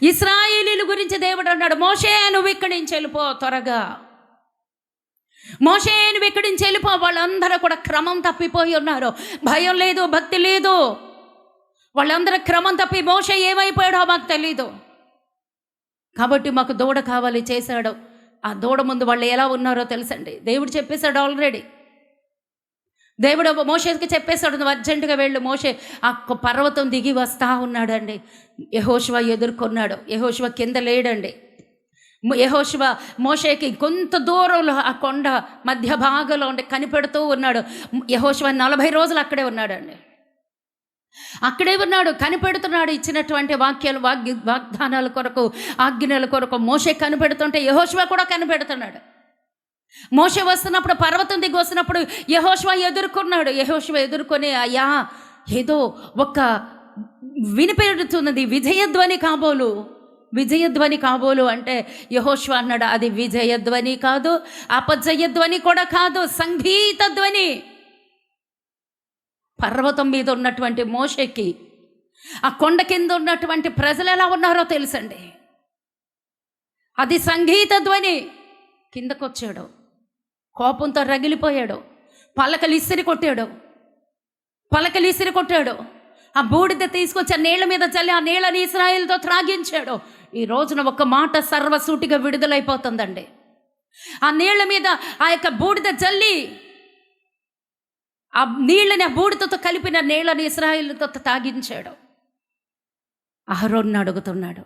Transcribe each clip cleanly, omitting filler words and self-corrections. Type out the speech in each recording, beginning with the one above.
ఇశ్రాయేలీయుల గురించి దేవుడు అన్నాడు, మోషే నువ్వు ఇక్కడి నుంచి వెళ్ళిపో త్వరగా, మోషే నువ్వు ఇక్కడి నుంచి వెళ్ళిపో. వాళ్ళందరూ కూడా క్రమం తప్పిపోయి ఉన్నారు, భయం లేదు, భక్తి లేదు. వాళ్ళందరూ క్రమం తప్పి మోషే ఏమైపోయాడో మాకు తెలీదు, కాబట్టి మాకు దూడ కావాలి చేశాడు. ఆ దూడ ముందు వాళ్ళు ఎలా ఉన్నారో తెలుసండి, దేవుడు చెప్పేశాడు ఆల్రెడీ. దేవుడు మోషేకి చెప్పేశాడు, నువ్వు అర్జెంటుగా వెళ్ళు. మోషే ఆ పర్వతం దిగి వస్తూ ఉన్నాడండి. యెహోషువ ఎదుర్కొన్నాడు. యెహోషువ కింద లేడండి. యెహోషువ మోషేకి కొంత దూరంలో ఆ కొండ మధ్య భాగంలో ఉండి కనిపెడుతూ ఉన్నాడు. యెహోషువ 40 రోజులు అక్కడే ఉన్నాడండి. అక్కడే ఉన్నాడు, కనిపెడుతున్నాడు. ఇచ్చినటువంటి వాగ్దానాల కొరకు, ఆజ్ఞల కొరకు మోషే కనిపెడుతుంటే యెహోషువ కూడా కనిపెడుతున్నాడు. మోషే వస్తున్నప్పుడు, పర్వతం దిగి వస్తున్నప్పుడు యెహోషువ ఎదుర్కొన్నాడు. యెహోషువ ఎదుర్కొని, అయ్యా ఏదో ఒక వినిపెడుతున్నది, విజయధ్వని కాబోలు, విజయధ్వని కాబోలు అంటే యెహోషువ అన్నాడు, అది విజయధ్వని కాదు, అపజయధ్వని కూడా కాదు, సంగీత ధ్వని. పర్వతం మీద ఉన్నటువంటి మోషేకి ఆ కొండ కింద ఉన్నటువంటి ప్రజలు ఎలా ఉన్నారో తెలుసండి, అది సంగీత ధ్వని. కిందకొచ్చాడు, కోపంతో రగిలిపోయాడు, పలకలు ఇసిరి కొట్టాడు. ఆ బూడిద తీసుకొచ్చి ఆ నీళ్ళ మీద చల్లి ఆ నీళ్ళని ఇశ్రాయేలుతో త్రాగించాడు. ఈ రోజున ఒక మాట సర్వసూటిగా విడుదలైపోతుందండి. ఆ నీళ్ళ మీద ఆ యొక్క బూడిద చల్లి ఆ నీళ్ళని, ఆ బూడిదతో కలిపిన నీళ్ళని ఇశ్రాయేలుతో తాగించాడు. అహరోను అడుగుతున్నాడు,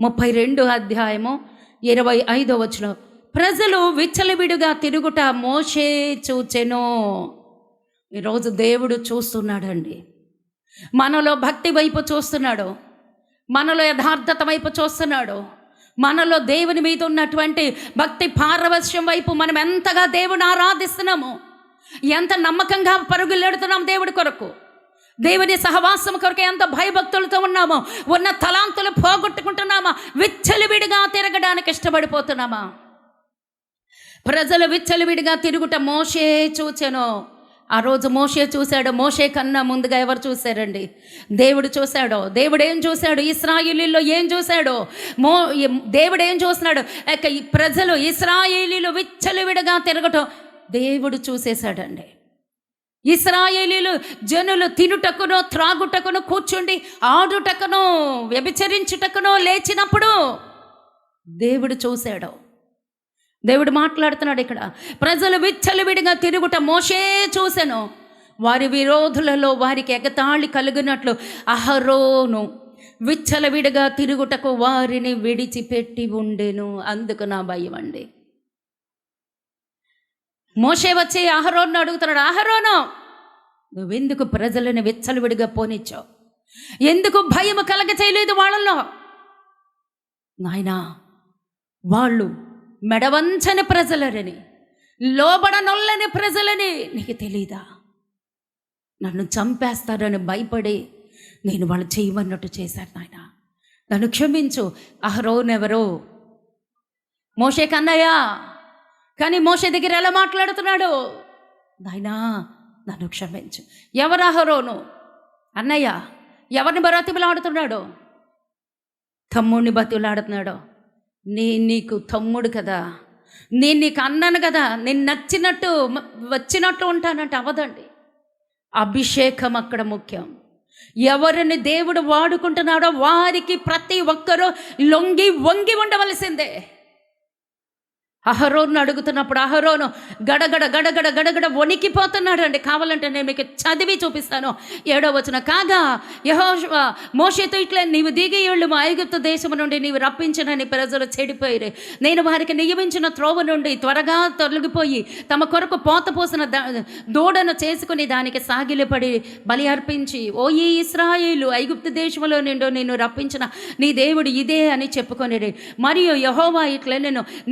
32 అధ్యాయము 25వ వచనం, ప్రజలు విచ్చలవిడిగా తిరుగుట మోషే చూచెను. ఈరోజు దేవుడు చూస్తున్నాడండి. మనలో భక్తి వైపు చూస్తున్నాడు, మనలో యథార్థత వైపు చూస్తున్నాడు, మనలో దేవుని మీద ఉన్నటువంటి భక్తి పారవశ్యం వైపు మనం ఎంతగా దేవుని ఆరాధిస్తున్నాము, ఎంత నమ్మకంగా పరుగులెడుతున్నాం దేవుడి కొరకు, దేవుని సహవాసం కొరకు ఎంత భయభక్తులతో ఉన్నామో, ఉన్న తలాంతులు పోగొట్టుకుంటున్నామా, విచ్చలవిడిగా తిరగడానికి ఇష్టపడిపోతున్నామా? ప్రజలు విచ్చలవిడిగా తిరుగుట మోషే చూచెను. ఆ రోజు మోషే చూశాడు. మోషే కన్నా ముందుగా ఎవరు చూశారండి? దేవుడు చూశాడు. దేవుడు ఏం చూశాడు? ఇశ్రాయేలీలో ఏం చూశాడు? దేవుడు ఏం చూస్తున్నాడు? ఈ ప్రజలు ఇశ్రాయేలీలు విచ్చలవిడిగా తిరగటం దేవుడు చూసేశాడండి. ఇశ్రాయేలీలు జనులు తినుటకునో త్రాగుటకునో కూర్చుండి ఆడుటకునో వ్యభిచరించుటకునో లేచినప్పుడు దేవుడు చూశాడు. దేవుడు మాట్లాడుతున్నాడు ఇక్కడ. ప్రజలు విచ్చలవిడిగా తిరుగుట మోషే చూసెను. వారి విరోధులలో వారికి ఎగతాళి కలిగినట్లు అహరోను విచ్చలవిడిగా తిరుగుటకు వారిని విడిచిపెట్టి ఉండెను. అందుకు నా భయం అండి. మోషే వచ్చి అహరోను అడుగుతున్నాడు, అహరోను నువ్వెందుకు ప్రజలను విచ్చలవిడిగా పోనిచ్చావు? ఎందుకు భయము కలగ చేయలేదు వాళ్ళలో? నాయనా, వాళ్ళు మెడవంచని ప్రజలరని, లోబడనొల్లని ప్రజలని నీకు తెలీదా? నన్ను చంపేస్తారని భయపడి నేను వాళ్ళు చేయమన్నట్టు చేశాను. నాయన నన్ను క్షమించు. అహరోను ఎవరో? మోషే కన్నయ్య. కానీ మోషే దగ్గర ఎలా మాట్లాడుతున్నాడు? నాయనా నన్ను క్షమించు. ఎవరు అహరోను? అన్నయ్య. ఎవరిని బతిమలాడుతున్నాడు? తమ్ముడిని బతిమలాడుతున్నాడు. నీకు తమ్ముడు కదా, నేను నీకు అన్నాను కదా, నేను నచ్చినట్టు వచ్చినట్టు ఉంటానంటే అవదండి. అభిషేకం అక్కడ ముఖ్యం. ఎవరిని దేవుడు వాడుకుంటున్నాడో వారికి ప్రతి ఒక్కరూ లొంగి వంగి ఉండవలసిందే. అహరోను అడుగుతున్నప్పుడు అహరోను గడగడ గడగడ గడగడ వణికిపోతున్నాడు అండి. కావాలంటే నేను మీకు చదివి చూపిస్తాను. 7వ వచనం, కాగా యెహోషువ మోషేతో ఇట్లా, నీవు దిగి ఏళ్ళు మా ఐగుప్తు దేశము నుండి నీవు రప్పించినని ప్రజలు చెడిపోయిరే. నేను వారికి నియమించిన త్రోవ నుండి త్వరగా తొలగిపోయి తమ కొరకు పోత పోసిన దూడను చేసుకుని దానికి సాగిలపడి బలి అర్పించి, ఓ ఈ ఇశ్రాయేలు ఐగుప్తు దేశంలో నిండు నిన్ను రప్పించిన నీ దేవుడు ఇదే అని చెప్పుకొనిరే. మరియు యెహోవా ఇట్లా,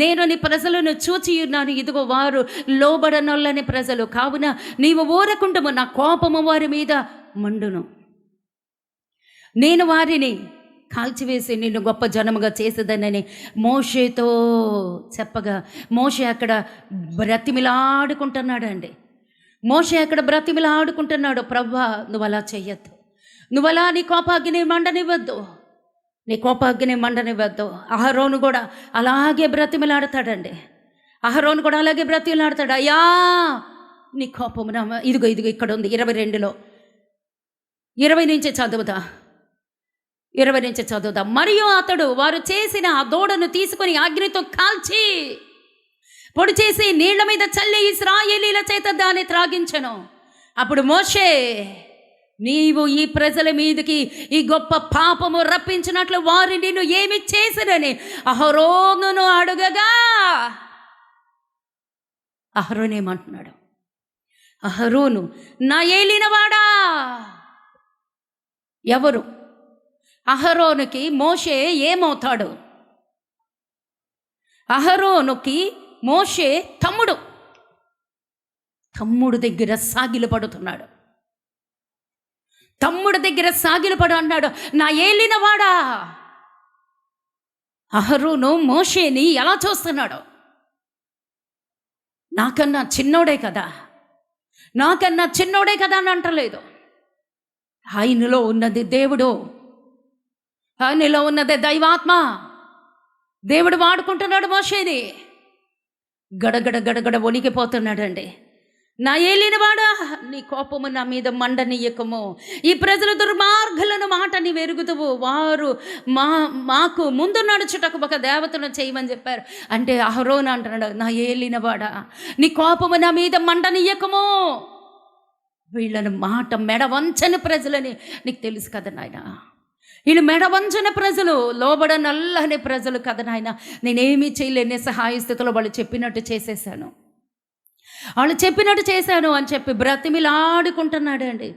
నేను నీ ప్రజలను చూచి ఉన్నాను, ఇదిగో వారు లోబడనొల్లని ప్రజలు, కావున నీవు ఊరకుండము, నా కోపము వారి మీద మండును, నేను వారిని కాల్చివేసి నిన్ను గొప్ప జనముగా చేసేదనని మోషేతో చెప్పగా, మోషే అక్కడ బ్రతిమిలాడుకుంటున్నాడు అండి. మోషే అక్కడ బ్రతిమిలాడుకుంటున్నాడు, ప్రభువా నువ్వు అలా చెయ్యొద్దు, నువ్వు అలా నీ కోపాగ్ని మండనివ్వద్దు, నీ కోపాగ్ని మండనివ్వద్దు. అహరోను కూడా అలాగే బ్రతిమలాడతాడండి. అహరోను కూడా అలాగే బ్రతిమలాడతాడు. అయ్యా నీ కోపము నా ఇదిగో ఇక్కడ ఉంది 22లో 20 నుంచి చదువుతా. మరియు అతడు వారు చేసిన ఆ దూడను తీసుకుని అగ్నితో కాల్చి పొడి చేసి నీళ్ల మీద చల్లి ఇశ్రాయేలీల చేత దాన్ని త్రాగించెను. అప్పుడు మోషే, నీవు ఈ ప్రజల మీదకి ఈ గొప్ప పాపము రప్పించినట్లు వారు నిన్ను ఏమి చేసిరని అహరోనును అడుగగా, అహరోను ఏమంటున్నాడు? అహరోను నా ఏలినవాడా. ఎవరు? అహరోనుకి మోషే ఏమవుతాడు? అహరోనుకి మోషే తమ్ముడు దగ్గర సాగిలపడుతున్నాడు. తమ్ముడు దగ్గర సాగిలపడు అన్నాడు, నా ఏలినవాడా. అహరోను మోషేని ఎలా చూస్తున్నాడు? నాకన్నా చిన్నోడే కదా అని అంటలేదు. ఆయనలో ఉన్నది దేవుడు, ఆయనలో ఉన్నదే దైవాత్మ. దేవుడు వాడుకుంటున్నాడు మోషేని. గడగడ వణికిపోతున్నాడండి. నా ఏలినవాడా, నీ కోపము నా మీద మండనీయకము. ఈ ప్రజల దుర్మార్గులను మాట నీ వెరుగుదువు. వారు మాకు ముందు నడుచుటకు ఒక దేవతను చేయమని చెప్పారు. అంటే అహరోను అంటున్నాడు, నా ఏలినవాడా, నీ కోపము నా మీద మండనీయకము. వీళ్ళని మాట మెడవంచని ప్రజలని నీకు తెలుసు కదా నాయన. వీళ్ళు మెడవంచని ప్రజలు, లోబడ నల్లని ప్రజలు కదా నాయన. నేనేమీ చేయలేని సహాయ స్థితిలో వాళ్ళు చెప్పినట్టు చేసేసాను అని చెప్పి బ్రతిమిలాడుకుంటున్నాడు అండి.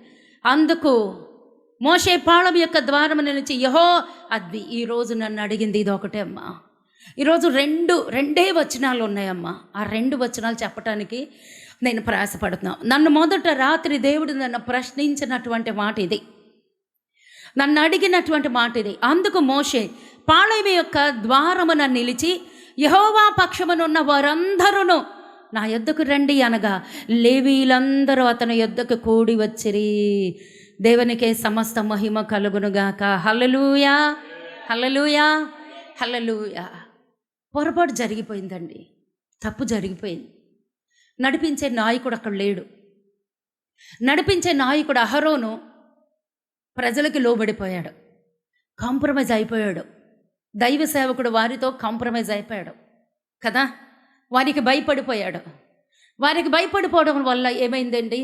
అందుకు మోషే పాళం యొక్క ద్వారం నిలిచి, యహో అది ఈరోజు నన్ను అడిగింది ఇది ఒకటే అమ్మా. ఈరోజు రెండే వచనాలు ఉన్నాయమ్మా. ఆ 2 వచనాలు చెప్పటానికి నేను ప్రయాసపడుతున్నాను. నన్ను మొదట రాత్రి దేవుడు నన్ను ప్రశ్నించినటువంటి మాట ఇది, నన్ను అడిగినటువంటి మాట ఇది. అందుకు మోషే పాళయం యొక్క ద్వారమున నిలిచి, యెహోవా పక్షమునున్న వారందరూ నా యొద్దకు రండి అనగా లేవీలందరూ అతని యొద్దకు కూడి వచ్చిరి. దేవునికే సమస్త మహిమ కలుగునుగాక. హల్లెలూయా, హల్లెలూయా, హల్లెలూయా. పొరపాటు జరిగిపోయిందండి, తప్పు జరిగిపోయింది. నడిపించే నాయకుడు అక్కడ లేడు. నడిపించే నాయకుడు అహరోను ప్రజలకి లోబడిపోయాడు, కాంప్రమైజ్ అయిపోయాడు. దైవ సేవకుడు వారితో కాంప్రమైజ్ అయిపోయాడు కదా. వారికి భయపడిపోవడం వల్ల ఏమైందండి?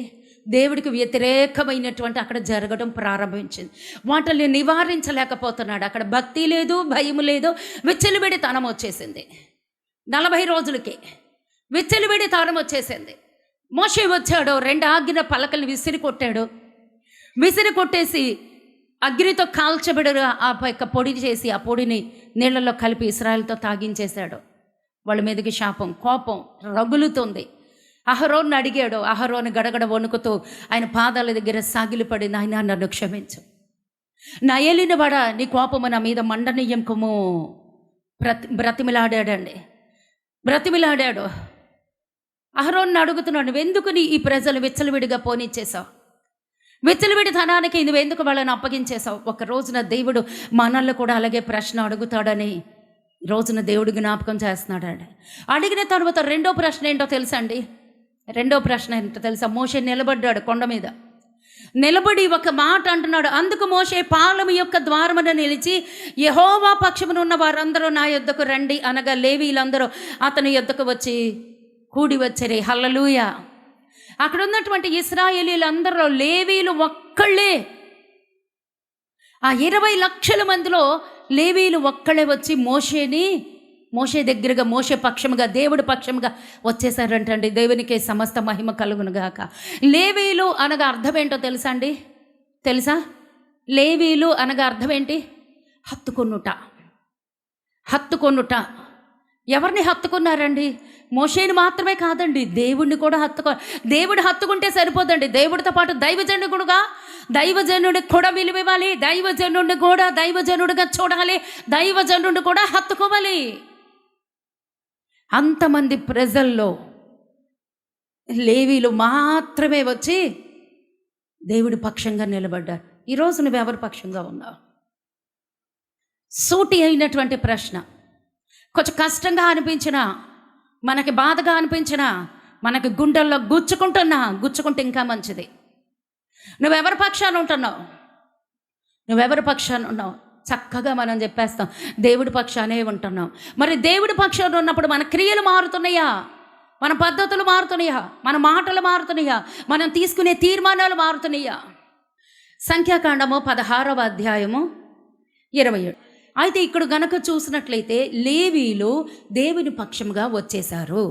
దేవుడికి వ్యతిరేకమైనటువంటి అక్కడ జరగడం ప్రారంభించింది. వాటిని నివారించలేకపోతున్నాడు. అక్కడ భక్తి లేదు, భయం లేదు, విచ్చలవిడి తనం వచ్చేసింది. 40 రోజులకి విచ్చలవిడి తనం వచ్చేసింది. మోషే వచ్చాడు, 2 ఆజ్ఞ పలకల్ని విసిరి కొట్టేసి అగ్నితో కాల్చబడిన ఆ యొక్క పొడి చేసి ఆ పొడిని నీళ్లలో కలిపి ఇశ్రాయేలుతో తాగించేశాడు. వాళ్ళ మీదకి శాపం, కోపం రగులుతుంది. అహరోను అడిగాడు. అహరోను గడగడ వణుకుతూ ఆయన పాదాల దగ్గర సాగిలిపడి, నాయనా నన్ను క్షమించు, నా ఏలినవాడా, నీ కోపము నా మీద మండనీయంకము. బ్రతిమిలాడాడు. అహరోను అడుగుతున్నాడు, నువ్వెందుకు ఈ ప్రజలు విచ్చలవిడిగా పోనిచ్చేసావు? విచ్చలవిడి ధనానికి నువ్వెందుకు వాళ్ళని అప్పగించేశావు? ఒక రోజున దేవుడు మనల్ని కూడా అలాగే ప్రశ్న అడుగుతాడని రోజున దేవుడు జ్ఞాపకం చేస్తున్నాడండి. అడిగిన తర్వాత రెండో ప్రశ్న ఏంటో తెలుసా? మోషే నిలబడ్డాడు కొండ మీద. నిలబడి ఒక మాట అంటున్నాడు. అందుకు మోషే పాళెము యొక్క ద్వారమున నిలిచి, యెహోవా పక్షమున ఉన్న వారందరూ నా యొద్దకు రండి అనగా లేవీలందరూ అతని యొద్దకు వచ్చి కూడి వచ్చారు. హల్లెలూయా. అక్కడ ఉన్నటువంటి ఇశ్రాయేలీలందరూ లేవీలు ఒక్కళ్ళే. ఆ 20 లక్షల మందిలో లేవీలు ఒక్కళ్ళే వచ్చి మోషే దగ్గరగా, మోషే పక్షముగా, దేవుడి పక్షముగా వచ్చేసారంటండి. దేవునికే సమస్త మహిమ కలుగునుగాక. లేవీలు అనగా అర్థం ఏంటో తెలుసా? లేవీలు అనగా అర్థం ఏంటి? హత్తుకొనుట. ఎవరిని హత్తుకున్నారండి? మోషేని మాత్రమే కాదండి, దేవుడిని కూడా దేవుడు హత్తుకుంటే సరిపోదండి. దేవుడితో పాటు దైవజనుడికి కూడా విలువ ఇవ్వాలి, దైవజనుడిని కూడా దైవజనుడిగా చూడాలి, దైవజనుడిని కూడా హత్తుకోవాలి. అంతమంది ప్రజల్లో లేవీలు మాత్రమే వచ్చి దేవుడి పక్షంగా నిలబడ్డారు. ఈరోజు నువ్వు ఎవరి పక్షంగా ఉన్నావు? సూటి అయినటువంటి ప్రశ్న. కొంచెం కష్టంగా అనిపించినా, మనకి బాధగా అనిపించినా, మనకి గుండెల్లో గుచ్చుకుంటే ఇంకా మంచిది. నువ్వెవరి పక్షాన ఉంటున్నావు? నువ్వెవరి పక్షాన ఉన్నావు? చక్కగా మనం చెప్పేస్తాం, దేవుడి పక్షానే ఉంటున్నాం. మరి దేవుడి పక్షాన ఉన్నప్పుడు మన క్రియలు మారుతున్నాయా? మన పద్ధతులు మారుతున్నాయా? మన మాటలు మారుతున్నాయా? మనం తీసుకునే తీర్మానాలు మారుతున్నాయా? సంఖ్యాకాండము 16వ అధ్యాయము 27. అయితే ఇక్కడ గనక చూసినట్లయితే లేవీలు దేవుని పక్షంగా వచ్చేశారు.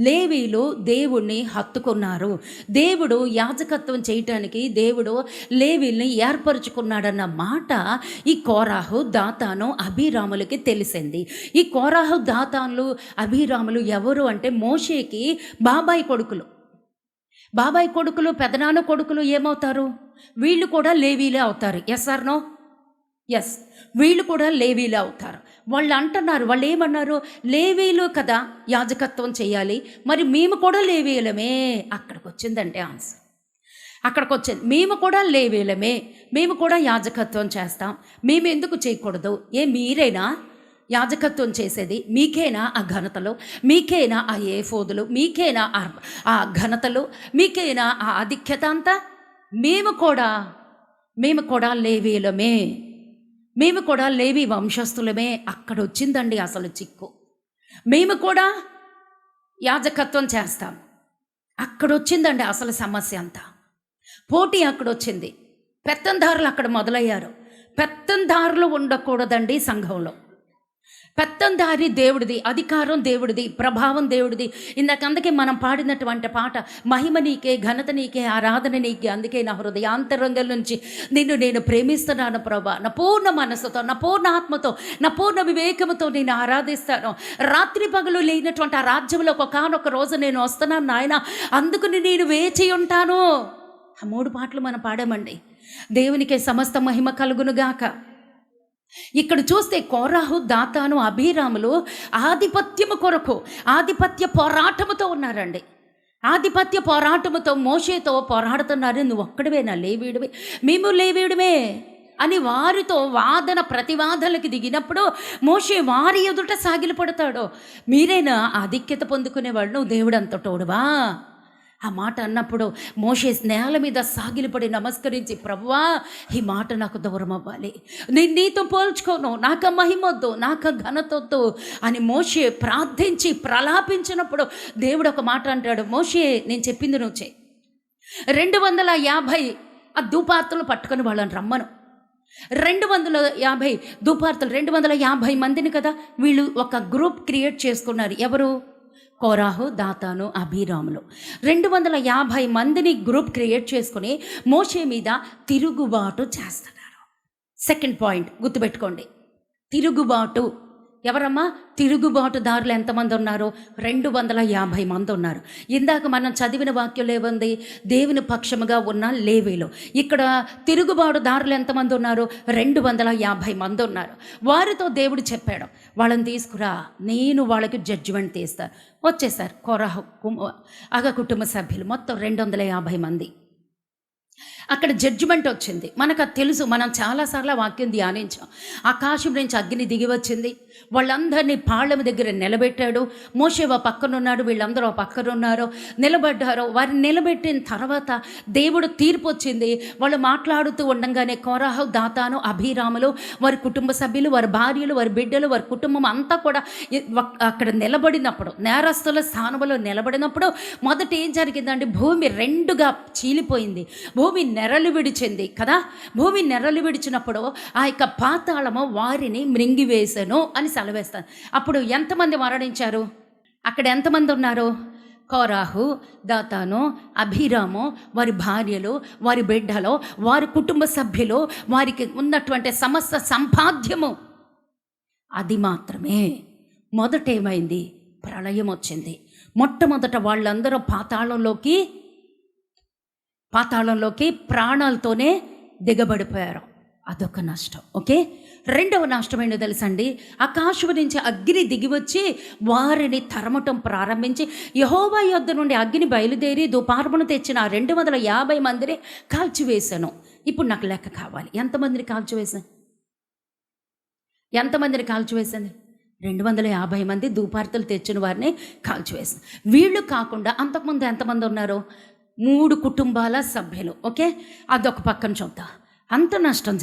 లేవీలు దేవుణ్ణి హత్తుకున్నారు. దేవుడు యాజకత్వం చేయటానికి దేవుడు లేవీల్ని ఏర్పరచుకున్నాడన్న మాట ఈ కోరాహు, దాతాను, అబీరాములకి తెలిసింది. ఈ కోరాహు, దాతాన్లు, అబీరాములు ఎవరు అంటే మోషేకి బాబాయ్ కొడుకులు, పెదనాన్న కొడుకులు ఏమవుతారు? వీళ్ళు కూడా లేవీలే అవుతారు. Yes are no? ఎస్, వీళ్ళు కూడా లేవీలు అవుతారు. వాళ్ళు అంటున్నారు, వాళ్ళు ఏమన్నారు? లేవీలు కదా యాజకత్వం చేయాలి, మరి మేము కూడా లేవీలమే. అక్కడికి వచ్చిందంటే ఆన్సర్, అక్కడికి వచ్చింది. మేము కూడా లేవీలమే, మేము కూడా యాజకత్వం చేస్తాం, మేము ఎందుకు చేయకూడదు? మీరేనా యాజకత్వం చేసేది? మీకేనా ఆ ఘనతలు? మీకేనా ఆ ఏఫోదులు? మీకేనా ఆ ఘనతలు? మీకేనా ఆ ఆధిక్యత అంతా? మేము కూడా లేవీలమే, మేము కూడా లేవి వంశస్థులమే. అక్కడ వచ్చిందండి అసలు చిక్కు. మేము కూడా యాజకత్వం చేస్తాం, అక్కడ వచ్చిందండి అసలు సమస్య అంతా. పోటీ అక్కడ వచ్చింది. పెత్తందారులు అక్కడ మొదలయ్యారు. పెత్తందారులు ఉండకూడదండి సంఘంలో. పెత్తందారి దేవుడిది, అధికారం దేవుడిది, ప్రభావం దేవుడిది. అందుకే మనం పాడినటువంటి పాట, మహిమ నీకే, ఘనత నీకే, ఆరాధన నీకే. అందుకే నా హృదయాంతరంగం నుంచి నేను ప్రేమిస్తున్నాను ప్రభా. నా పూర్ణ మనసుతో, నా పూర్ణ ఆత్మతో, నా పూర్ణ వివేకముతో నేను ఆరాధిస్తాను. రాత్రి పగలు లేనటువంటి ఆ రాజ్యంలో ఒకనొక రోజు నేను వస్తున్నాను నాయన, అందుకుని నేను వేచి ఉంటాను. ఆ 3 పాటలు మనం పాడామండి. దేవునికే సమస్త మహిమ కలుగునుగాక. ఇక్కడ చూస్తే కోరాహు, దాతాను, అబీరాములు ఆధిపత్యము కొరకు ఆధిపత్య పోరాటముతో ఉన్నారండి. ఆధిపత్య పోరాటముతో మోషేతో పోరాడుతున్నారు. నువ్వు ఒక్కడివేనా లేవీడివే? మేము లేవీడిమే అని వారితో వాదన ప్రతివాదనలకు దిగినప్పుడు మోషే వారి ఎదుట సాగిలపడతాడు. మీరైనా ఆధిక్యత పొందుకునేవాడు, నువ్వు దేవుడు అంత తోడువా? ఆ మాట అన్నప్పుడు మోషే నేల మీద సాగిలపడి నమస్కరించి, ప్రభువా ఈ మాట నాకు దూరం అవ్వాలి, నేను నీతో పోల్చుకోను, నాకు మహిమొద్దు, నాకు ఘనతొద్దు అని మోషే ప్రార్థించి ప్రలాపించినప్పుడు దేవుడు ఒక మాట అంటాడు, మోషే నేను చెప్పింది నువ్వు చేయి. 250 ఆ ధూపార్తలు పట్టుకొని వాళ్ళని రమ్మను. 250 ధూపార్తలు, 250 మందిని కదా వీళ్ళు ఒక గ్రూప్ క్రియేట్ చేసుకున్నారు. ఎవరు? కోరాహు, దాతాను, అబీరాములు 250 మందిని గ్రూప్ క్రియేట్ చేసుకుని మోషే మీద తిరుగుబాటు చేస్తున్నారు. సెకండ్ పాయింట్ గుర్తుపెట్టుకోండి, తిరుగుబాటు. ఎవరమ్మా తిరుగుబాటుదారులు? ఎంతమంది ఉన్నారు? 250 మంది ఉన్నారు. ఇందాక మనం చదివిన వాక్యం ఏముంది? దేవుని పక్షముగా ఉన్న లేవీలు. ఇక్కడ తిరుగుబాటుదారులు ఎంతమంది ఉన్నారు? 250 మంది ఉన్నారు. వారితో దేవుడు చెప్పాడు, వాళ్ళని తీసుకురా, నేను వాళ్ళకి జడ్జిమెంట్ తీస్తాను. వచ్చేసారు కోరహు, కుటుంబ సభ్యులు మొత్తం 250 మంది. అక్కడ జడ్జిమెంట్ వచ్చింది. మనకు అది తెలుసు, మనం చాలాసార్లు వాక్యం ధ్యానించాం. ఆకాశం నుంచి అగ్ని దిగి వచ్చింది, వాళ్ళందరినీ పాళ్ళెం దగ్గర నిలబెట్టాడు. మోషే పక్కనున్నాడు, వీళ్ళందరూ పక్కనున్నారు, నిలబడ్డారు. వారిని నిలబెట్టిన తర్వాత దేవుడు తీర్పు వచ్చింది. వాళ్ళు మాట్లాడుతూ ఉండగానే కోరాహు, దాతాను, అబీరాములు, వారి కుటుంబ సభ్యులు, వారి భార్యలు, వారి బిడ్డలు, వారి కుటుంబం అంతా కూడా అక్కడ నిలబడినప్పుడు, నేరస్తుల స్థానంలో నిలబడినప్పుడు మొదట ఏం జరిగిందంటే భూమి 2గా చీలిపోయింది. భూమి నెరలు విడిచింది కదా. భూమి నెరలు విడిచినప్పుడు ఆ యొక్క పాతాళము వారిని మృంగివేసెను అని సెలవేస్తాను. అప్పుడు ఎంతమంది మరణించారు? అక్కడ ఎంతమంది ఉన్నారు? కోరాహు, దాతాను, అబీరాము, వారి భార్యలు, వారి బిడ్డలు, వారి కుటుంబ సభ్యులు, వారికి ఉన్నటువంటి సమస్త సంపాద్యము. అది మాత్రమే. మొదటేమైంది? ప్రళయం వచ్చింది. మొట్టమొదట వాళ్ళందరూ పాతాళంలోకి ప్రాణాలతోనే దిగబడిపోయారు. అదొక నష్టం. ఓకే, రెండవ నష్టం ఏంటో తెలుసండి? ఆకాశం నుంచి అగ్ని దిగివచ్చి వారిని తరమటం ప్రారంభించి యెహోవా యొద్ద నుండి అగ్ని బయలుదేరి ధూపార్పణ తెచ్చిన 250 మందిని కాల్చివేశాను. ఇప్పుడు నాకు లెక్క కావాలి, ఎంతమందిని కాల్చివేశాను? ఎంతమందిని కాల్చివేసింది? 250 మంది ధూపార్తలు తెచ్చిన వారిని కాల్చివేసింది. వీళ్ళు కాకుండా అంతకుముందు ఎంతమంది ఉన్నారు? 3 కుటుంబాల సభ్యులు. ఓకే, అదొక పక్కన చూద్దాం. అంత నష్టం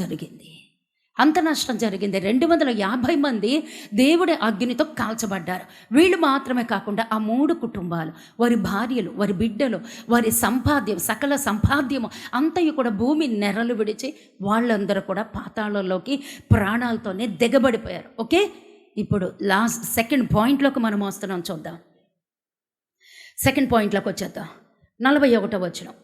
జరిగింది. 250 మంది దేవుడి అగ్నితో కాల్చబడ్డారు. వీళ్ళు మాత్రమే కాకుండా ఆ 3 కుటుంబాలు, వారి భార్యలు, వారి బిడ్డలు, వారి సంపాద్యం, సకల సంపాద్యము అంతయు కూడా భూమి నెరలు విడిచి వాళ్ళందరూ కూడా పాతాళంలోకి ప్రాణాలతోనే దిగబడిపోయారు. ఓకే, ఇప్పుడు సెకండ్ పాయింట్లోకి మనం వస్తున్నాం. చూద్దాం, సెకండ్ పాయింట్లోకి వచ్చేద్దాం. 41వ వచనం.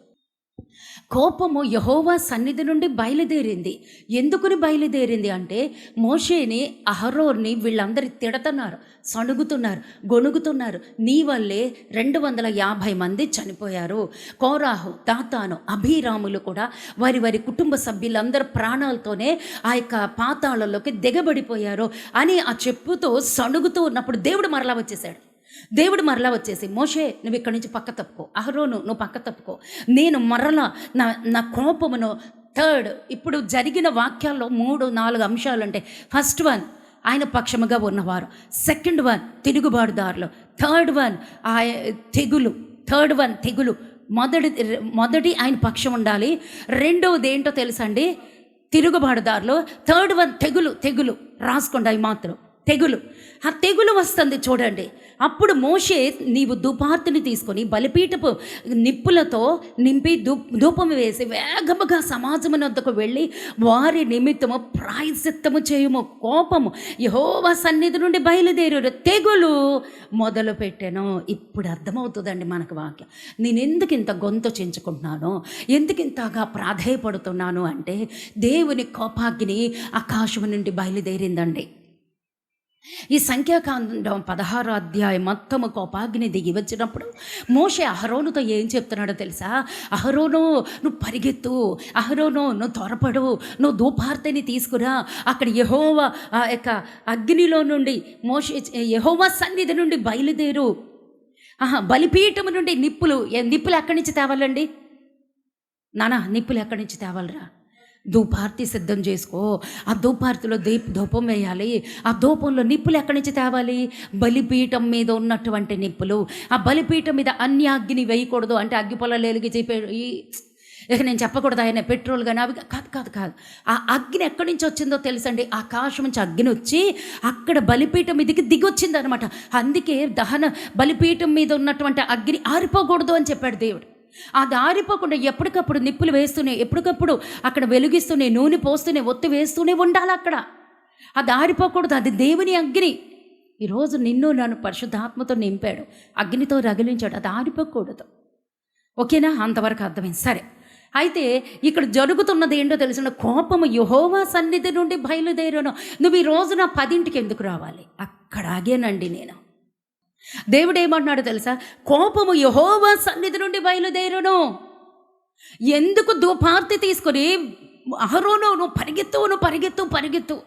కోపము యెహోవా సన్నిధి నుండి బయలుదేరింది. ఎందుకుని బయలుదేరింది అంటే, మోషేని, అహరోన్ని వీళ్ళందరి తిడుతున్నారు, సణుగుతున్నారు, గొణుగుతున్నారు. నీ వల్లే 250 మంది చనిపోయారు. కోరాహు, దాతాను, అభిరాములు కూడా వారి వారి కుటుంబ సభ్యులందరూ ప్రాణాలతోనే ఆ యొక్క పాతాళంలోకి దిగబడిపోయారు అని ఆ చెప్పుతో సణుగుతూ ఉన్నప్పుడు దేవుడు మరలా వచ్చేసి, మోషే నువ్వు ఇక్కడి నుంచి పక్క తప్పుకో, అహరోను నువ్వు పక్క తప్పుకో, నేను మరలా నా కోపమును ఇప్పుడు జరిగిన వాక్యాల్లో 3-4 అంశాలు అంటే, ఫస్ట్ వన్ ఆయన పక్షముగా ఉన్నవారు, సెకండ్ వన్ తిరుగుబాటుదారులు, థర్డ్ వన్ తెగులు. మొదటి ఆయన పక్షం ఉండాలి. రెండవది ఏంటో తెలుసా అండి? తిరుగుబాటుదారులు. థర్డ్ వన్ తెగులు. రాసుకోండి, అవి మాత్రం తెగులు. ఆ తెగులు వస్తుంది చూడండి. అప్పుడు మోషే, నీవు ధూపార్తిని తీసుకొని బలిపీఠపు నిప్పులతో నింపి ధూపము వేసి వేగముగా సమాజమున వద్దకు వెళ్ళి వారి నిమిత్తము ప్రాయశ్చిత్తము చేయుము. కోపము యెహోవా సన్నిధి నుండి బయలుదేరు తెగులు మొదలు పెట్టాను. ఇప్పుడు అర్థమవుతుందండి మనకు వాక్యం. నేను ఎందుకు ఇంత గొంతు చించుకుంటున్నాను, ఎందుకు ఇంతగా ప్రాధేయపడుతున్నాను అంటే, దేవుని కోపాగ్ని ఆకాశం నుండి బయలుదేరిందండి. ఈ సంఖ్యాకాండం 16వ అధ్యాయం మొత్తము కోపాగ్ని దిగి వచ్చినప్పుడు మోషే అహరోనుతో ఏం చెప్తున్నాడో తెలుసా? అహరోను, నువ్వు పరిగెత్తు, అహరోను నువ్వు త్వరపడు, నువ్వు ధూపార్తిని తీసుకురా, అక్కడ యెహోవా యొక్క అగ్నిలో నుండి యెహోవా సన్నిధి నుండి బయలుదేరు. బలిపీఠము నుండి నిప్పులు ఎక్కడి నుంచి తేవాలండి నిప్పులు ఎక్కడి నుంచి తేవాలరా? ధూపార్తి సిద్ధం చేసుకో. ఆ ధూపార్తిలో ధూపం వేయాలి. ఆ ధూపంలో నిప్పులు ఎక్కడి నుంచి తేవాలి? బలిపీఠం మీద ఉన్నటువంటి నిప్పులు. ఆ బలిపీఠం మీద అన్ని అగ్ని వేయకూడదు అంటే, అగ్గి పొలాలు వెలిగించి ఇక నేను చెప్పకూడదు ఆయన పెట్రోల్ కానీ అవి కాదు. ఆ అగ్ని ఎక్కడి నుంచి వచ్చిందో తెలుసండి? ఆకాశం నుంచి అగ్ని వచ్చి అక్కడ బలిపీఠం మీదకి దిగొచ్చింది అనమాట. అందుకే దహన బలిపీఠం మీద ఉన్నటువంటి అగ్ని ఆరిపోకూడదు అని చెప్పాడు దేవుడు. అది ఆరిపోకుండా ఎప్పటికప్పుడు నిప్పులు వేస్తూనే, ఎప్పటికప్పుడు అక్కడ వెలిగిస్తూనే, నూనె పోస్తూనే, ఒత్తి వేస్తూనే ఉండాలి అక్కడ. అది ఆరిపోకూడదు. అది దేవుని అగ్ని. ఈరోజు నిన్ను నన్ను పరిశుద్ధాత్మతో నింపాడు, అగ్నితో రగిలించాడు. అది ఆరిపోకూడదు. ఓకేనా? అంతవరకు అర్థమైంది. సరే, అయితే ఇక్కడ జరుగుతున్నది ఏంటో తెలిసిన, కోపము యెహోవా సన్నిధి నుండి బయలుదేరాను. నువ్వు ఈ రోజున 10ంటికి ఎందుకు రావాలి? అక్కడ ఆగేనండి నేను. దేవుడు ఏమంటున్నాడు తెలుసా? కోపము యెహోవా సన్నిధి నుండి బయలుదేరును. ఎందుకు ధూపార్తి తీసుకొని అహరోను నువ్వు పరిగెత్తు.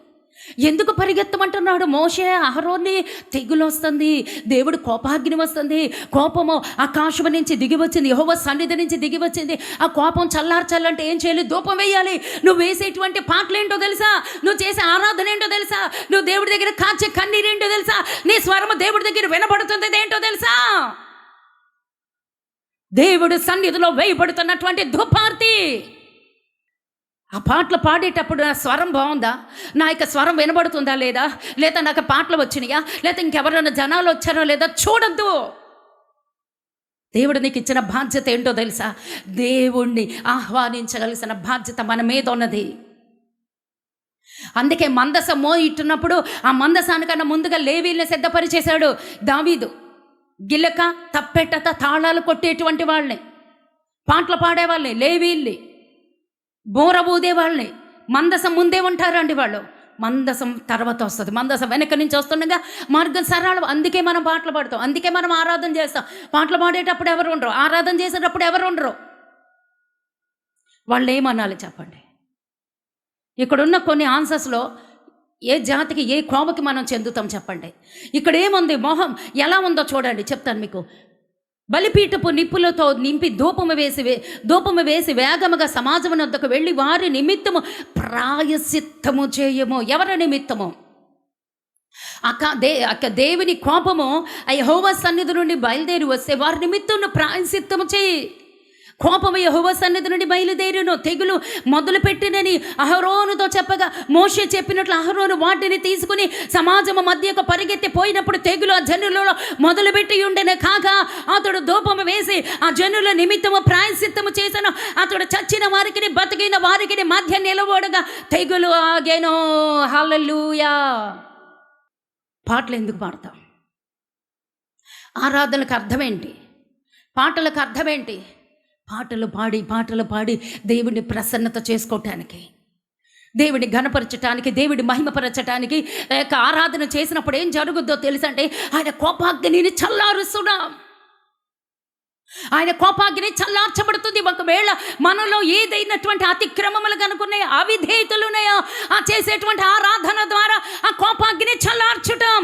ఎందుకు పరిగెత్తమంటున్నాడు మోషే? అహరోన్ని తెగులు వస్తుంది, దేవుడు కోపాగ్ని వస్తుంది, కోపము ఆకాశం నుంచి దిగి వచ్చింది, యెహోవా సన్నిధి నుంచి దిగి వచ్చింది. ఆ కోపం చల్లార్చాలంటే ఏం చేయాలి? ధూపం వేయాలి. నువ్వు వేసేటువంటి పాటలు ఏంటో తెలుసా? నువ్వు చేసే ఆరాధన ఏంటో తెలుసా? నువ్వు దేవుడి దగ్గర కాచే కన్నీరేంటో తెలుసా? నీ స్వరము దేవుడి దగ్గర వినబడుతుంది ఏంటో తెలుసా? దేవుడు సన్నిధిలో వేయబడుతున్నటువంటి ధూపార్తి. ఆ పాటలు పాడేటప్పుడు నా స్వరం బాగుందా? నా యొక్క స్వరం వినబడుతుందా లేదా? లేదా నాకు పాటలు వచ్చినాయా? లేదా ఇంకెవరైనా జనాలు వచ్చారో లేదా చూడద్దు. దేవుడు నీకు ఇచ్చిన బాధ్యత ఏంటో తెలుసా? దేవుణ్ణి ఆహ్వానించగలిసిన బాధ్యత మన మీద ఉన్నది. అందుకే మందసం మోయిట్టున్నప్పుడు ఆ మందసానికన్నా ముందుగా లేవీల్ని సిద్ధపరిచేశాడు దావీదు. గిలక, తప్పెట, తాళాలు కొట్టేటువంటి వాళ్ళని, పాటలు పాడేవాళ్ళని, లేవీల్ని, బోర ఊదే వాళ్ళని. మందసం ముందే ఉంటారండి వాళ్ళు, మందసం తర్వాత వస్తుంది. మందసం వెనక నుంచి వస్తుండగా మార్గం సరళం. అందుకే మనం పాటలు పాడతాం, అందుకే మనం ఆరాధన చేస్తాం. పాటలు పాడేటప్పుడు ఎవరు ఉండరు, ఆరాధన చేసేటప్పుడు ఎవరు ఉండరు. వాళ్ళు ఏమనాలి చెప్పండి? ఇక్కడున్న కొన్ని ఆన్సర్స్లో ఏ జాతికి, ఏ కోమకి మనం చెందుతాం చెప్పండి? ఇక్కడ ఏముంది? మొహం ఎలా ఉందో చూడండి, చెప్తాను మీకు. బలిపీఠపు నిప్పులతో నింపి ధూపము వేసి వేగముగా సమాజము వద్దకు వెళ్ళి వారి నిమిత్తము ప్రాయశ్చిత్తము చేయము. ఎవరి నిమిత్తము? దేవుని కోపము యెహోవా సన్నిధి నుండి బయలుదేరి వస్తే వారి నిమిత్తం ప్రాయశ్చిత్తము చేయి. కోపము యెహోవా సన్నిధి నుండి బయలుదేరును, తెగులు మొదలుపెట్టినని అహరోనుతో చెప్పగా మోషే చెప్పినట్లు అహరోను వాటిని తీసుకుని సమాజము మధ్యకు పరిగెత్తి పోయినప్పుడు తెగులు ఆ జనులలో మొదలుపెట్టి ఉండెను. కాగా అతడు ధూపము వేసి ఆ జనుల నిమిత్తము ప్రాయశ్చిత్తము చేసెను. అతడు చచ్చిన వారికి బతికిన వారికి మధ్య నిలబడగా తెగులు ఆగెను. హల్లెలూయా. పాటలు ఎందుకు పాడతాం? ఆరాధనలకు అర్థమేంటి? పాటలకు అర్థమేంటి? పాటలు పాడి దేవుడిని ప్రసన్నత చేసుకోవటానికి, దేవుడిని ఘనపరచటానికి, దేవుడి మహిమపరచటానికి ఆరాధన చేసినప్పుడు ఏం జరుగుద్దో తెలుసంటే ఆయన కోపాగ్నిని చల్లారుస్తున్నాం. ఆయన కోపాగ్ని చల్లార్చబడుతుంది. ఒకవేళ మనలో ఏదైనటువంటి అతిక్రమములు కనుకున్నాయో, అవిధేయతలు ఉన్నాయో, ఆ చేసేటువంటి ఆరాధన ద్వారా ఆ కోపాగ్ని చల్లార్చటం.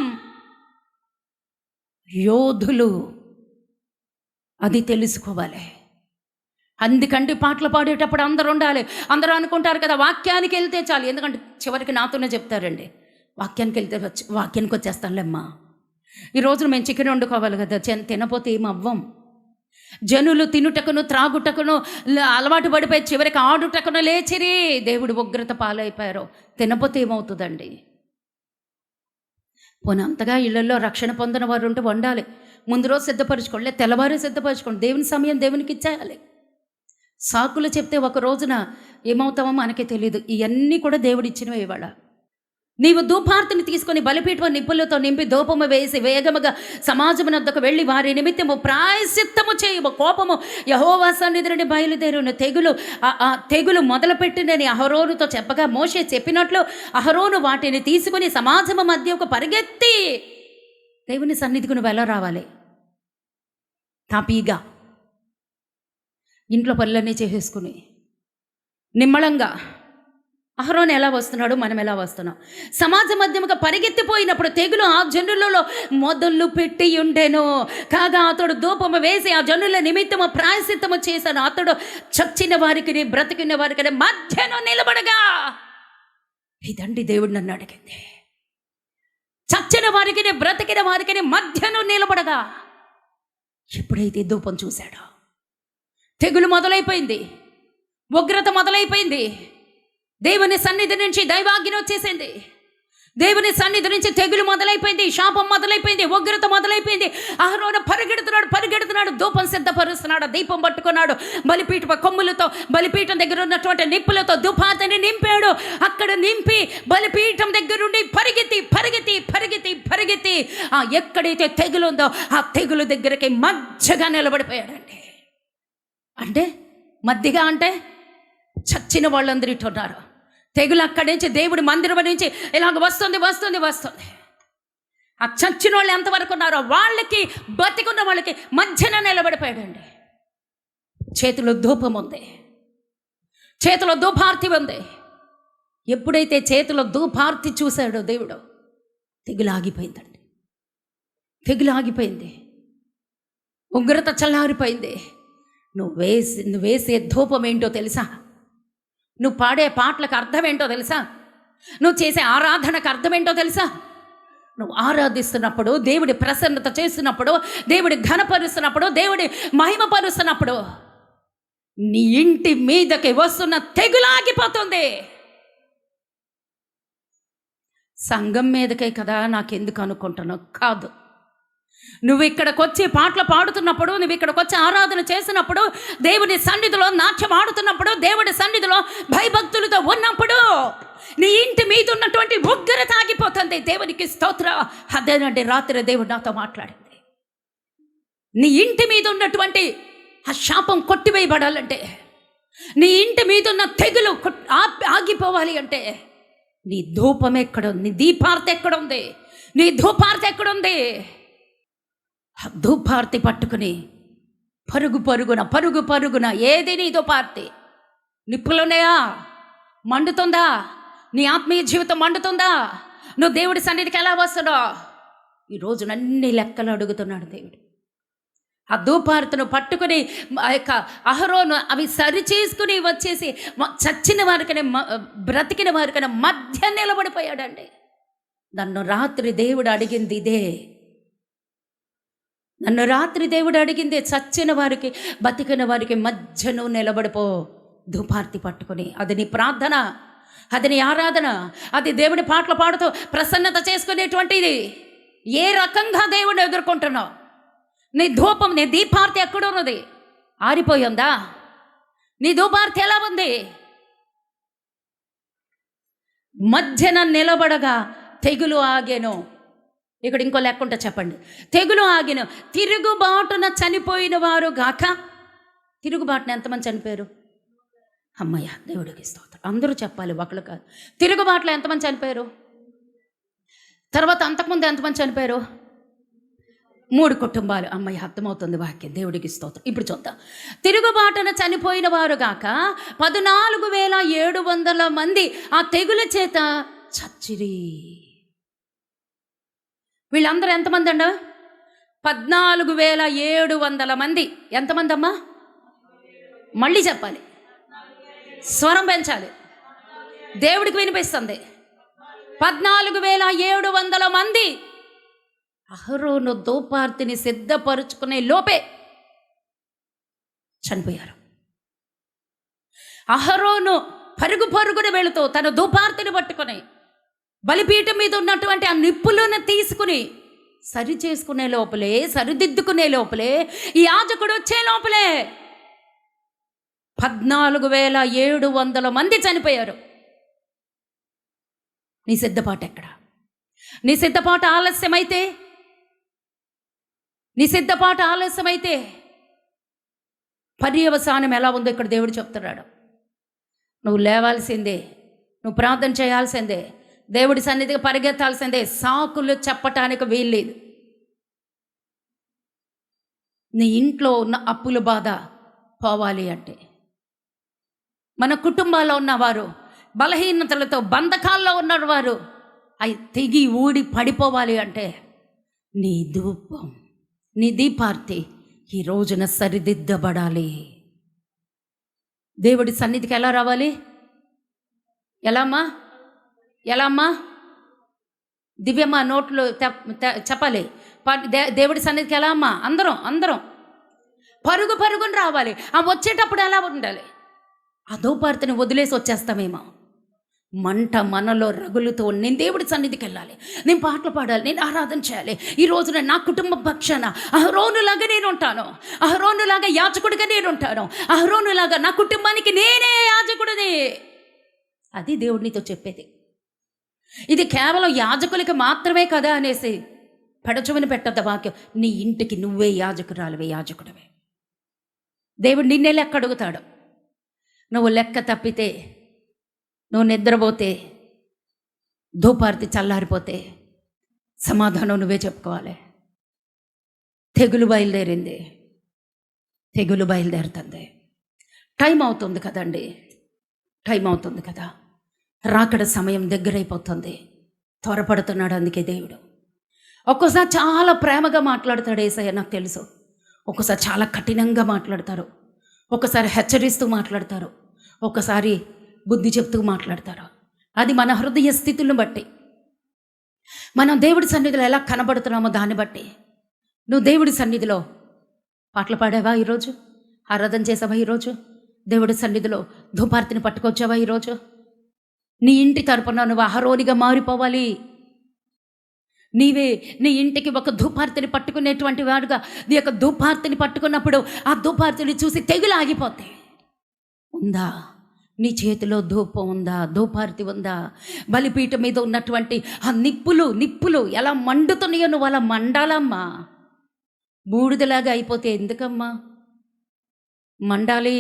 యోధులు అది తెలుసుకోవాలి. అందుకంటే పాటలు పాడేటప్పుడు అందరూ ఉండాలి. అందరూ అనుకుంటారు కదా వాక్యానికి వెళ్తే చాలు, ఎందుకంటే చివరికి నాతోనే చెప్తారండి వాక్యానికి వెళ్తే వాక్యానికి వచ్చేస్తానులేమ్మా. ఈ రోజున మేము చికెన్ వండుకోవాలి కదా, తినపోతే ఏం అవ్వం. జనులు తినుటకును త్రాగుటకును అలవాటు పడిపోయి చివరికి ఆడుటకును లేచిరి, దేవుడు ఉగ్రత పాలైపోయారు. తినపోతే ఏమవుతుందండి? పోనీ అంతగా ఇళ్లలో రక్షణ పొందిన వారు ఉంటే వండాలి, ముందు రోజు సిద్ధపరచుకోండి, తెల్లవారే సిద్ధపరచుకోండి, దేవుని సమయం దేవునికి ఇచ్చేయాలి. సాకులు చెప్తే ఒక రోజున ఏమవుతామో మనకే తెలియదు. ఇవన్నీ కూడా దేవుడిచ్చినవే. ఇవాళ నీవు ధూపార్తిని తీసుకొని బలిపీఠం నిప్పులతో నింపి ధూపము వేసి వేగముగా సమాజమునొద్దకు వెళ్ళి వారి నిమిత్తము ప్రాయశ్చిత్తము చేయము. కోపము యెహోవా సన్నిధి నుండి బయలుదేరును. తెగులు మొదలుపెట్టినని అహరోనుతో చెప్పగా మోషే చెప్పినట్లు అహరోను వాటిని తీసుకుని సమాజము మధ్యకు పరిగెత్తి దేవుని సన్నిధికి నువ్వు ఎలా రావాలి? తాపీగా ఇంట్లో పనులన్నీ చేసేసుకుని నిమ్మళంగా. అహరోను ఎలా వస్తున్నాడు, మనం ఎలా వస్తున్నాం? సమాజ మధ్యముగా పరిగెత్తిపోయినప్పుడు తెగులు ఆ జనులలో మొదలు పెట్టి ఉండెను. కాగా అతడు ధూపము వేసి ఆ జనుల నిమిత్తము ప్రాయశ్చిత్తము చేశాను. అతడు చచ్చిన వారికి బ్రతికిన వారికి మధ్యను నిలబడగా. ఇదండి దేవుడు నన్ను అడిగింది. చచ్చిన వారికి బ్రతికిన వారికి మధ్యను నిలబడగా. ఎప్పుడైతే ధూపం చూశాడో తెగులు మొదలైపోయింది, ఉగ్రత మొదలైపోయింది. దేవుని సన్నిధి నుంచి దైవాగ్ని వచ్చేసింది. దేవుని సన్నిధి నుంచి తెగులు మొదలైపోయింది, శాపం మొదలైపోయింది, ఉగ్రత మొదలైపోయింది. అహరోను పరిగెడుతున్నాడు, ధూపం సిద్ధపరుస్తున్నాడు, దీపం పట్టుకున్నాడు, బలిపీఠ కొమ్ములతో బలిపీఠం దగ్గర ఉన్నటువంటి నిప్పులతో ధూపార్తిని నింపాడు. అక్కడ నింపి బలిపీఠం దగ్గర నుండి పరిగెత్తి ఎక్కడైతే తెగులు ఉందో ఆ తెగులు దగ్గరికి మధ్యగా నిలబడిపోయాడండి. అంటే మధ్యగా అంటే చచ్చిన వాళ్ళందరూ ఇటు ఉన్నారు. తెగులు అక్కడి నుంచి దేవుడి మందిరం నుంచి ఇలాగ వస్తుంది. ఆ చచ్చిన వాళ్ళు ఎంతవరకు ఉన్నారో వాళ్ళకి, బతికున్న వాళ్ళకి మధ్యన నిలబడిపోయాడండి. చేతిలో ధూపం ఉంది, చేతిలో ధూపార్తి ఉంది. ఎప్పుడైతే చేతిలో ధూపార్తి చూశాడో దేవుడు, తెగులు ఆగిపోయిందండి. తెగులు ఆగిపోయింది, ఉగ్రత చల్లారిపోయింది. నువ్వు వేసే ధూపం ఏంటో తెలుసా? నువ్వు పాడే పాటలకు అర్థం ఏంటో తెలుసా? నువ్వు చేసే ఆరాధనకు అర్థం ఏంటో తెలుసా? నువ్వు ఆరాధిస్తున్నప్పుడు, దేవుడి ప్రసన్నత చేస్తున్నప్పుడు, దేవుడి ఘనపరుస్తున్నప్పుడు, దేవుడి మహిమపరుస్తున్నప్పుడు నీ ఇంటి మీదకి వస్తున్న తెగులాగిపోతుంది. సంఘం మీదకే కదా నాకెందుకు అనుకుంటున్నావు? కాదు. నువ్వు ఇక్కడికి వచ్చి పాటలు పాడుతున్నప్పుడు, నువ్వు ఇక్కడికి వచ్చి ఆరాధన చేసినప్పుడు, దేవుని సన్నిధిలో నాట్యం ఆడుతున్నప్పుడు, దేవుడి సన్నిధిలో భయభక్తులతో ఉన్నప్పుడు నీ ఇంటి మీద ఉన్నటువంటి ఉగ్రత ఆగిపోతుంది. దేవునికి స్తోత్ర. అదేనండి రాత్రి దేవుడు నాతో మాట్లాడింది. నీ ఇంటి మీద ఉన్నటువంటి ఆ శాపం కొట్టివేయబడాలంటే, నీ ఇంటి మీద ఉన్న తెగులు ఆగిపోవాలి అంటే నీ ధూపం ఎక్కడుంది? నీ దీపార్తి ఎక్కడుంది? నీ ధూపార్తి ఎక్కడుంది? ధూపార్తి పట్టుకుని పరుగున ఏది నీ ధూపార్తి? నిప్పులున్నాయా? మండుతుందా? నీ ఆత్మీయ జీవితం మండుతుందా? నువ్వు దేవుడి సన్నిధికి ఎలా వస్తున్నావు? ఈరోజు అన్ని లెక్కలు అడుగుతున్నాడు దేవుడు. ఆ ధూపార్తిను పట్టుకుని ఆ యొక్క అహరోను అవి సరి చేసుకుని వచ్చేసి చచ్చిన వారికనే బ్రతికిన వారికనే మధ్య నిలబడిపోయాడండి. నన్ను రాత్రి దేవుడు అడిగింది ఇదే. నన్ను రాత్రి దేవుడు అడిగింది, చచ్చిన వారికి బతికిన వారికి మధ్యను నిలబడిపో ధూపార్తి పట్టుకొని. అది నీ ప్రార్థన, అది నీ ఆరాధన, అది దేవుడి పాటలు పాడుతూ ప్రసన్నత చేసుకునేటువంటిది. ఏ రకంగా దేవుడిని ఎదుర్కొంటున్నావు? నీ ధూపం, నీ దీపార్తి ఎక్కడున్నది? ఆరిపోయిందా? నీ ధూపార్తి ఎలా ఉంది? మధ్యన నిలబడగా తెగులు ఆగెను. ఇక్కడ ఇంకో లెక్కుంటే చెప్పండి. తెగులు ఆగెను. తిరుగుబాటున చనిపోయిన వారు గాక. తిరుగుబాటున ఎంతమంది చనిపోయారు? అమ్మయ్య, దేవుడికి స్తోత్రం. అందరూ చెప్పాలి, ఒకళ్ళు కాదు. తిరుగుబాటులో ఎంతమంది చనిపోయారు? తర్వాత అంతకుముందు ఎంతమంది చనిపోయారు? 3 కుటుంబాలు. అమ్మయ్య, అర్థమవుతుంది వాక్యం. దేవుడికి స్తోత్రం. ఇప్పుడు చూద్దాం. తిరుగుబాటున చనిపోయిన వారు గాక 14,700 మంది ఆ తెగుల చేత చచ్చిరి. వీళ్ళందరూ ఎంతమంది అండి? 14,700 మంది. ఎంతమంది అమ్మా? మళ్ళీ చెప్పాలి, స్వరం పెంచాలి, దేవుడికి వినిపిస్తుంది. 14,700 మంది అహరోను ధూపార్తిని సిద్ధపరుచుకునే లోపే చనిపోయారు. అహరోను పరుగు పరుగున వెళుతూ తన ధూపార్తిని పట్టుకొని బలిపీఠం మీద ఉన్నటువంటి ఆ నిప్పులను తీసుకుని సరి చేసుకునే లోపలే, సరిదిద్దుకునే లోపలే, ఈ యాజకుడు వచ్చే లోపలే 14,700 మంది చనిపోయారు. నీ సిద్ధపాటు ఎక్కడ? నీ సిద్ధపాటు ఆలస్యమైతే, నీ సిద్ధపాటు ఆలస్యమైతే పర్యవసానం ఎలా ఉందో ఇక్కడ దేవుడు చెప్తున్నాడు. నువ్వు లేవాల్సిందే, నువ్వు ప్రార్థన చేయాల్సిందే, దేవుడి సన్నిధికి పరిగెత్తాల్సిందే. సాకులు చెప్పటానికి వీల్లేదు. నీ ఇంట్లో ఉన్న అప్పుల బాధ పోవాలి అంటే, మన కుటుంబాల్లో ఉన్నవారు బలహీనతలతో బంధకాల్లో ఉన్నవారు అవి తెగి ఊడి పడిపోవాలి అంటే నీ ధూపం, నీ దీపార్తి ఈ రోజున సరిదిద్దబడాలి. దేవుడి సన్నిధికి ఎలా రావాలి? ఎలా అమ్మా? దివ్యమ్మ నోట్లు చెప్పాలి. దేవుడి సన్నిధికి ఎలా అమ్మా? అందరం పరుగున రావాలి. ఆ వచ్చేటప్పుడు ఎలా ఉండాలి? ఆ ధూపార్తిని వదిలేసి వచ్చేస్తామేమో. మంట మనలో రగులుతో నేను దేవుడి సన్నిధికి వెళ్ళాలి, నేను పాటలు పాడాలి, నేను ఆరాధన చేయాలి. ఈ రోజున నా కుటుంబ పక్షాన అహరోనులాగా నేను ఉంటాను, అహరోనులాగా యాజకుడిగా నేను ఉంటాను, అహరోనులాగా నా కుటుంబానికి నేనే యాజకుడిని. అది దేవుడు నీతో చెప్పేది. ఇది కేవలం యాజకులకి మాత్రమే కదా అనేసి పెడచువని పెట్టద్ద వాక్యం. నీ ఇంటికి నువ్వే యాజకురాలివే, యాజకుడివే. దేవుడు నిన్నే లెక్క అడుగుతాడు. నువ్వు లెక్క తప్పితే, నువ్వు నిద్రపోతే, ధూపార్తి చల్లారిపోతే సమాధానం నువ్వే చెప్పుకోవాలి. తెగులు బయలుదేరింది, తెగులు బయలుదేరుతుంది. టైం అవుతుంది కదండి, టైం అవుతుంది కదా. రాకడ సమయం దగ్గరైపోతుంది. త్వరపడుతున్నాడు అందుకే దేవుడు. ఒక్కోసారి చాలా ప్రేమగా మాట్లాడతాడు యేసయ్య, నాకు తెలుసు. ఒక్కోసారి చాలా కఠినంగా మాట్లాడతారు, ఒక్కసారి హెచ్చరిస్తూ మాట్లాడతారు, ఒక్కసారి బుద్ధి చెప్తూ మాట్లాడతారు. అది మన హృదయ స్థితులను బట్టి, మనం దేవుడి సన్నిధిలో ఎలా కనబడుతున్నామో దాన్ని బట్టి. నువ్వు దేవుడి సన్నిధిలో పాటలు పాడావా ఈరోజు? ఆరాధన చేసావా ఈరోజు? దేవుడి సన్నిధిలో ధూపార్తిని పట్టుకొచ్చావా ఈరోజు? నీ ఇంటి తరపున నువ్వు అహరోనిగా మారిపోవాలి. నీవే నీ ఇంటికి ఒక ధూపార్తిని పట్టుకునేటువంటి వాడుగా నీ యొక్క ధూపార్తిని పట్టుకున్నప్పుడు ఆ ధూపార్తిని చూసి తెగులు ఆగిపోతాయి. ఉందా నీ చేతిలో ధూపం? ఉందా? ధూపార్తి ఉందా? బలిపీఠం మీద ఉన్నటువంటి ఆ నిప్పులు ఎలా మండుతున్నాయో నువ్వు అలా మండాలమ్మా. బూడిదలాగా అయిపోతే ఎందుకమ్మా? మండాలి.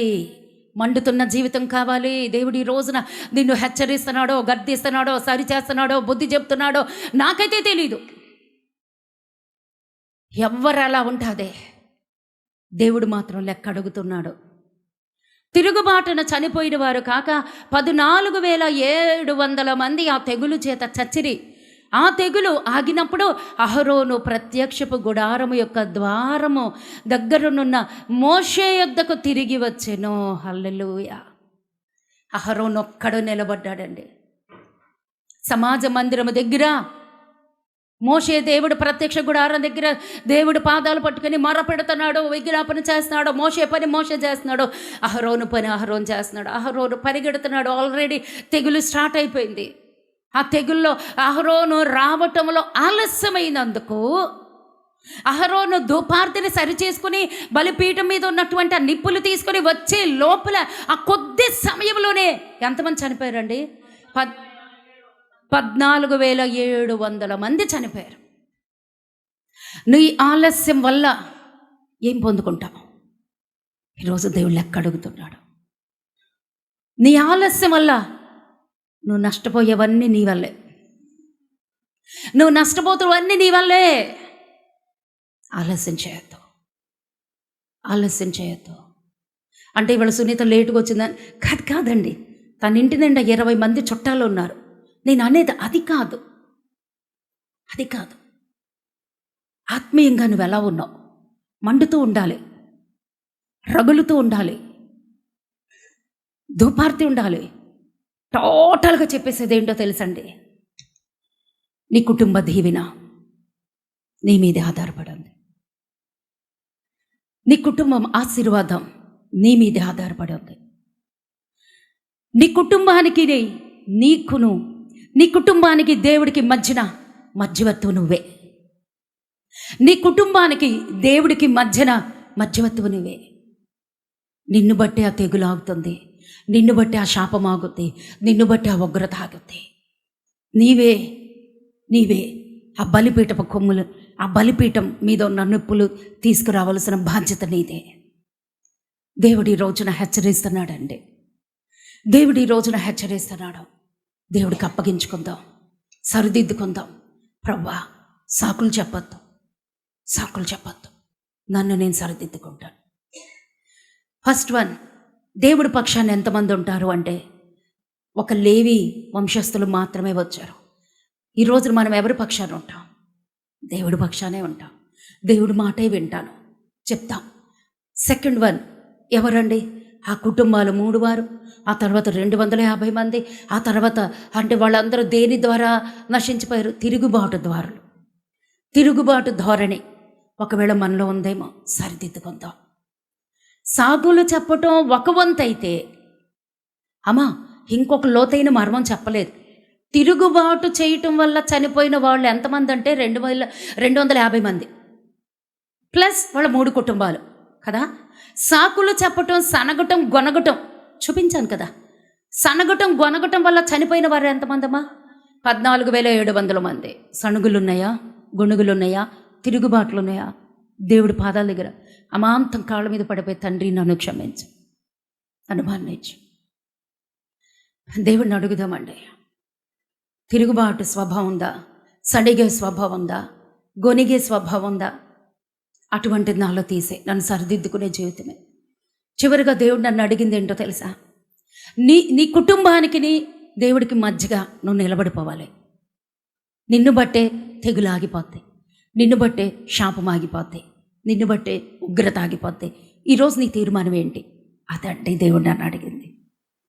మండుతున్న జీవితం కావాలి. దేవుడు ఈ రోజున నిన్ను హెచ్చరిస్తున్నాడో, గద్దిస్తున్నాడో, సరి చేస్తున్నాడో, బుద్ధి చెప్తున్నాడో నాకైతే తెలీదు. ఎవ్వరు అలా ఉంటాదే, దేవుడు మాత్రం లెక్క అడుగుతున్నాడు. తిరుగుబాటున చనిపోయిన వారు కాక 14,700 మంది ఆ తెగులు చేత చచ్చిరి. ఆ తెగులు ఆగినప్పుడు అహరోను ప్రత్యక్షపు గుడారము యొక్క ద్వారము దగ్గరనున్న మోషే యొద్దకు తిరిగి వచ్చెను. హల్లెలూయా. అహరోను ఒక్కడు నిలబడ్డాడండి. సమాజ మందిరము దగ్గర మోషే దేవుడు ప్రత్యక్ష గుడారం దగ్గర దేవుడు పాదాలు పట్టుకొని మొర పెడుతున్నాడు, విజ్ఞాపన చేస్తున్నాడు. మోషే పని మోషే చేస్తున్నాడు, అహరోను పని అహరోను చేస్తున్నాడు. అహరోను పరిగెడుతున్నాడు. ఆల్రెడీ తెగులు స్టార్ట్ అయిపోయింది. ఆ తెగుల్లో అహరోను రావటంలో ఆలస్యమైనందుకు అహరోను ధూపార్తిని సరిచేసుకుని బలిపీఠం మీద ఉన్నటువంటి ఆ నిప్పులు తీసుకొని వచ్చే లోపల ఆ కొద్ది సమయంలోనే ఎంతమంది చనిపోయారండి? 14,700 మంది చనిపోయారు. నీ ఆలస్యం వల్ల ఏం పొందుకుంటావు? ఈరోజు దేవుడు లెక్క అడుగుతున్నాడు. నీ ఆలస్యం వల్ల నువ్వు నష్టపోయేవన్నీ నీ వల్లే. నువ్వు నష్టపోతున్నవన్నీ నీ వల్లే. ఆలస్యం చేయొద్దు, ఆలస్యం చేయొద్దు. అంటే ఇవాళ సునీత లేటుగా వచ్చిందని కాదండి. తన ఇంటి నిండా 20 మంది చుట్టాలు ఉన్నారు. నేను అనేది అది కాదు. ఆత్మీయంగా నువ్వు ఎలా ఉన్నావు? మండుతూ ఉండాలి, రగులుతూ ఉండాలి, ధూపార్తి ఉండాలి. టోటల్గా చెప్పేసేది ఏంటో తెలుసండి, నీ కుటుంబ దీవెన నీ మీదే ఆధారపడి ఉంది. నీ కుటుంబం ఆశీర్వాదం నీ మీదే ఆధారపడి ఉంది. నీ కుటుంబానికి నీకును, నీ కుటుంబానికి దేవుడికి మధ్యన మధ్యవర్తువు నువ్వే. నీ కుటుంబానికి దేవుడికి మధ్యన మధ్యవర్తువు నువ్వే. నిన్ను బట్టి ఆ తెగులు ఆగుతుంది, నిన్ను బట్టి ఆ శాపం ఆగుద్ది, నిన్ను బట్టి ఆ ఉగ్రత ఆగుద్ది. నీవే ఆ బలిపీఠపు కొమ్ములు, ఆ బలిపీఠం మీద ఉన్న నొప్పులు తీసుకురావాల్సిన బాధ్యత నీదే. దేవుడు ఈ రోజున హెచ్చరిస్తున్నాడండి. దేవుడు ఈ రోజున హెచ్చరిస్తున్నాడు. దేవుడికి అప్పగించుకుందాం, సరిదిద్దుకుందాం. ప్రభువా, సాకులు చెప్పొద్దు, నన్ను నేను సరిదిద్దుకుంటాను. ఫస్ట్ వన్, దేవుడి పక్షాన్ని ఎంతమంది ఉంటారు అంటే ఒక లేవి వంశస్థులు మాత్రమే వచ్చారు. ఈ రోజున మనం ఎవరి పక్షాన ఉంటాం? దేవుడి పక్షానే ఉంటాం. దేవుడి మాటే వింటాను చెప్తాం. సెకండ్ వన్ ఎవరండి? ఆ కుటుంబాలు 3 వారు, ఆ తర్వాత 250 మంది, ఆ తర్వాత అంటే వాళ్ళందరూ దేని ద్వారా నశించిపోయారు? తిరుగుబాటు ధోరణి ఒకవేళ మనలో ఉందేమో, సరిదిద్దుకుందాం. సాకులు చెప్పటం ఒక వంతు అయితే, అమ్మా ఇంకొక లోతైన మర్మం చెప్పలేదు. తిరుగుబాటు చేయటం వల్ల చనిపోయిన వాళ్ళు ఎంతమంది అంటే 250 మంది ప్లస్ వాళ్ళ 3 కుటుంబాలు కదా. సాకులు చెప్పటం, సనగటం, గొనగటం చూపించాను కదా. సనగటం, గొనగటం వల్ల చనిపోయిన వారు ఎంతమంది అమ్మా? 14,700 మంది. సణుగులున్నాయా, గొణుగులున్నాయా, తిరుగుబాట్లున్నాయా? దేవుడి పాదాల దగ్గర అమాంతం కాళ్ళ మీద పడిపోయి, తండ్రి నన్ను క్షమించు, నన్ను మన్నించు. దేవుడిని అడుగుదామండి. తిరుగుబాటు స్వభావం ఉందా? సడిగే స్వభావం ఉందా? గొనిగే స్వభావం ఉందా? అటువంటిది నాలో తీసే, నన్ను సరిదిద్దుకునే జీవితమే. చివరిగా దేవుడు నన్ను అడిగింది ఏంటో తెలుసా? నీ కుటుంబానికి దేవుడికి మధ్యగా నువ్వు నిలబడిపోవాలి. నిన్ను బట్టే తెగులు ఆగిపోద్ది, నిన్ను బట్టే శాపం ఆగిపోద్ది, నిన్ను బట్టే ఉగ్రత ఆగిపోద్ది. ఈరోజు నీ తీర్మానం ఏంటి? అదంటే దేవుడు నన్ను అడిగింది.